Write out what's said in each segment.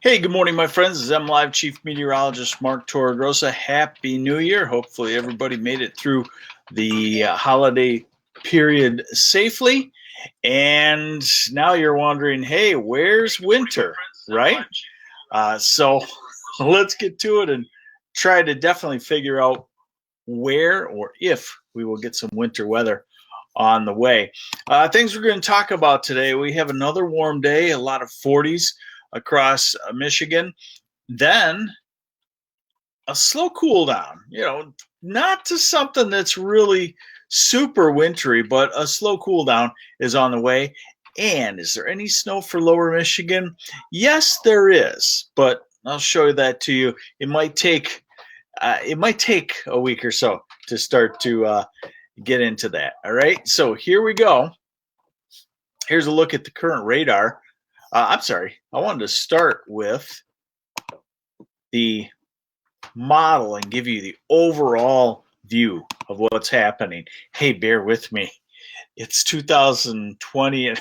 Hey, good morning, my friends. This is MLive Chief Meteorologist Mark Torregrossa. Happy New Year. Hopefully, everybody made it through the holiday period safely. And now you're wondering, hey, where's winter, right? So let's get to it and try to definitely figure out where or if we will get some winter weather on the way. Things we're going to talk about today, we have another warm day, a lot of 40s across Michigan. Then a slow cool down, not to something that's really super wintry, but a slow cool down is on the way. And is there any snow for lower Michigan? Yes, there is, but I'll show you that to you. It might take a week or so to start to get into that. All right, so here we go. Here's a look at the current radar. I'm sorry, I wanted to start with the model and give you the overall view of what's happening. Hey, bear with me. It's 2020 and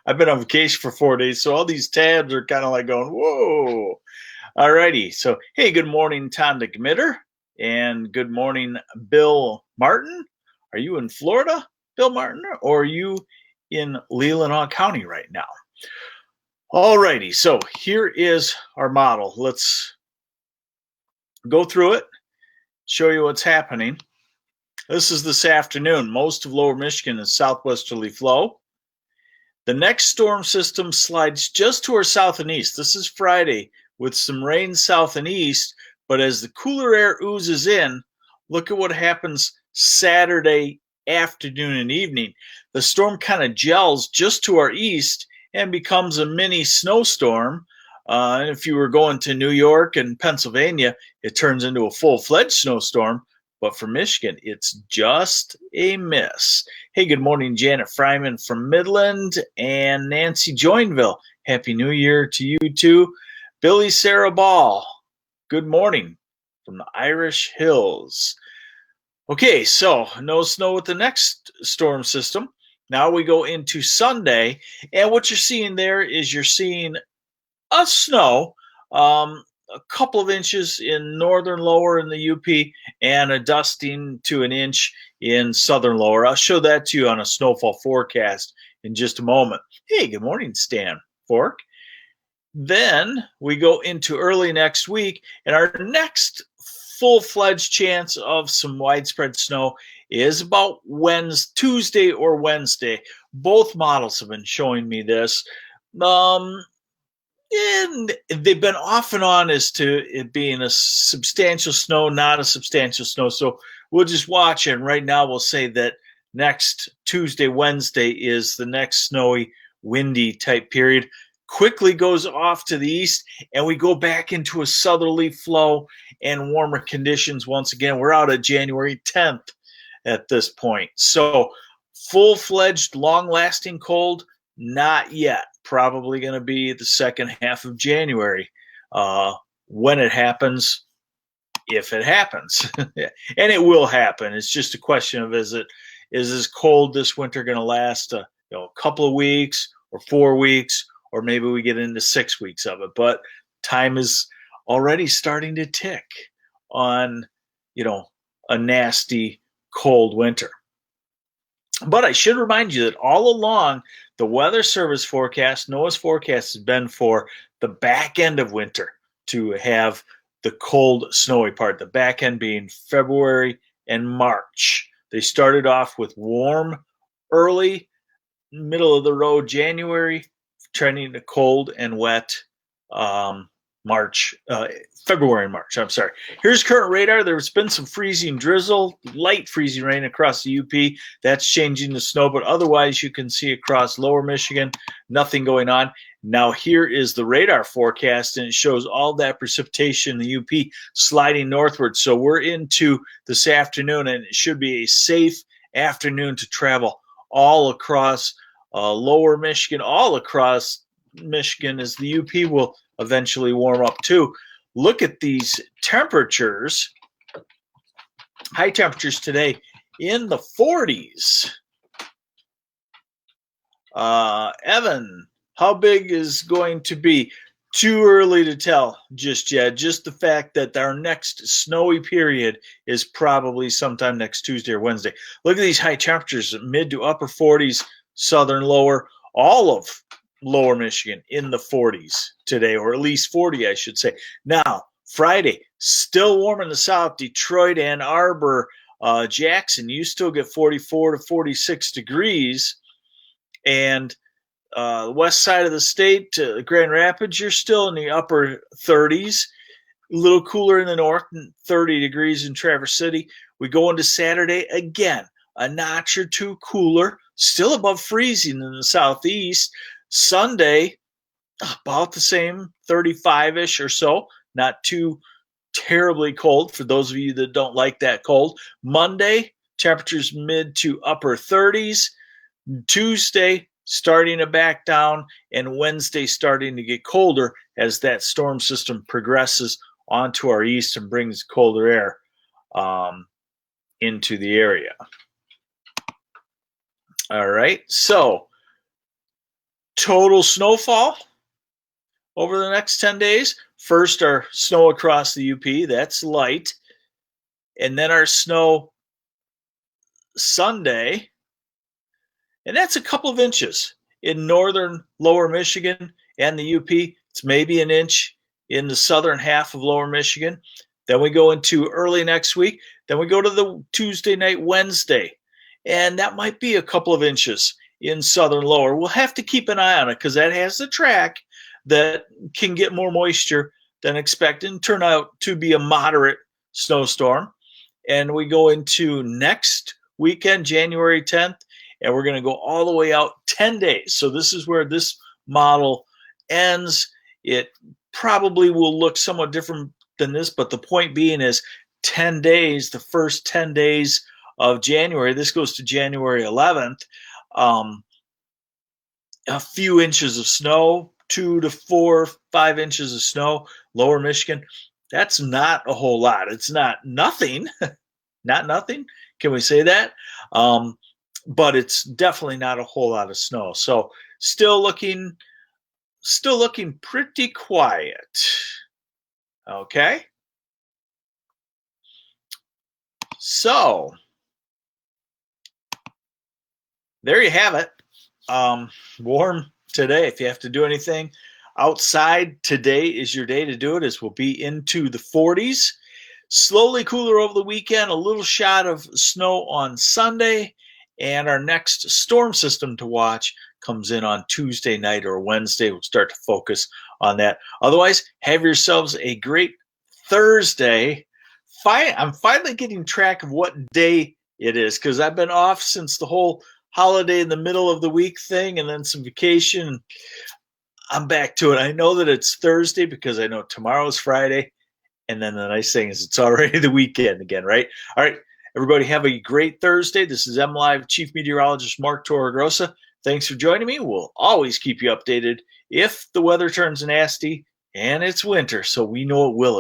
I've been on vacation for 4 days, so all these tabs are kind of like going, whoa. Alrighty, so hey, good morning, Tom the Gmitter, and good morning, Bill Martin. Are you in Florida, Bill Martin, or are you in Leelanau County right now? Alrighty, so here is our model. Let's go through it, show you what's happening. This is this afternoon. Most of lower Michigan is southwesterly flow. The next storm system slides just to our south and east. This is Friday with some rain south and east, but as the cooler air oozes in, look at what happens Saturday afternoon and evening. The storm kind of gels just to our east and becomes a mini snowstorm. And if you were going to New York and Pennsylvania, it turns into a full-fledged snowstorm. But for Michigan, it's just a miss. Hey, good morning, Janet Fryman from Midland and Nancy Joinville. Happy New Year to you too. Billy Sarah Ball, good morning from the Irish Hills. Okay, so no snow with the next storm system. Now we go into Sunday, and what you're seeing there is you're seeing a snow, a couple of inches in northern lower in the UP, and a dusting to an inch in southern lower. I'll show that to you on a snowfall forecast in just a moment. Hey, good morning, Stan Fork. Then we go into early next week, and our next full-fledged chance of some widespread snow is about Tuesday or Wednesday. Both models have been showing me this. And they've been off and on as to it being a substantial snow, not a substantial snow. So we'll just watch. And right now we'll say that next Tuesday, Wednesday is the next snowy, windy type period. Quickly goes off to the east, and we go back into a southerly flow and warmer conditions once again. We're out at January 10th at this point. So full-fledged, long-lasting cold, not yet. Probably going to be the second half of January when it happens, if it happens. And it will happen. It's just a question of is this cold this winter going to last a couple of weeks or 4 weeks, or maybe we get into 6 weeks of it. But time is already starting to tick on a nasty cold winter. But I should remind you that all along, the Weather Service forecast, NOAA's forecast, has been for the back end of winter to have the cold, snowy part, the back end being February and March. They started off with warm, early, middle of the road January, trending to cold and wet February and March. I'm sorry. Here's current radar. There's been some freezing drizzle, light freezing rain across the UP. That's changing to snow, but otherwise you can see across lower Michigan, nothing going on. Now here is the radar forecast, and it shows all that precipitation in the UP sliding northward. So we're into this afternoon, and it should be a safe afternoon to travel all across lower Michigan, all across Michigan, as the UP will eventually warm up too. Look at these temperatures. High temperatures today in the 40s. Evan How big is going to be? Too early to tell just yet. Just the fact that our next snowy period is probably sometime next Tuesday or Wednesday. Look at these high temperatures, mid to upper 40s, southern lower, all of lower Michigan in the 40s today, or at least 40, I should say. Now, Friday, still warm in the south, Detroit, Ann Arbor, Jackson, you still get 44 to 46 degrees. And west side of the state, Grand Rapids, you're still in the upper 30s. A little cooler in the north, 30 degrees in Traverse City. We go into Saturday again, a notch or two cooler, still above freezing in the southeast. Sunday, about the same, 35-ish or so, not too terribly cold for those of you that don't like that cold. Monday, temperatures mid to upper 30s. Tuesday, starting to back down, and Wednesday starting to get colder as that storm system progresses onto our east and brings colder air into the area. All right, so total snowfall over the next 10 days. First, our snow across the UP, that's light. And then our snow Sunday, and that's a couple of inches in northern lower Michigan and the UP. It's maybe an inch in the southern half of lower Michigan. Then we go into early next week. Then we go to the Tuesday night, Wednesday, and that might be a couple of inches in southern lower. We'll have to keep an eye on it because that has the track that can get more moisture than expected and turn out to be a moderate snowstorm. And we go into next weekend, January 10th, and we're going to go all the way out 10 days. So this is where this model ends. It probably will look somewhat different than this, but the point being is 10 days, the first 10 days of January, this goes to January 11th, a few inches of snow, 2 to 4, 5 inches of snow, lower Michigan. That's not a whole lot. It's not nothing, not nothing. Can we say that? But it's definitely not a whole lot of snow. So still looking pretty quiet. Okay. So there you have it. Warm today. If you have to do anything outside, today is your day to do it, as we'll be into the 40s. Slowly cooler over the weekend, a little shot of snow on Sunday, and our next storm system to watch comes in on Tuesday night or Wednesday. We'll start to focus on that. Otherwise, have yourselves a great Thursday. I'm finally getting track of what day it is because I've been off since the whole holiday in the middle of the week thing and then some vacation. I'm back to it. I know that it's Thursday because I know tomorrow's Friday. And then the nice thing is it's already the weekend again, right? All right, everybody have a great Thursday. This is MLive Chief Meteorologist Mark Torregrossa. Thanks for joining me. We'll always keep you updated if the weather turns nasty, and it's winter, so we know it will.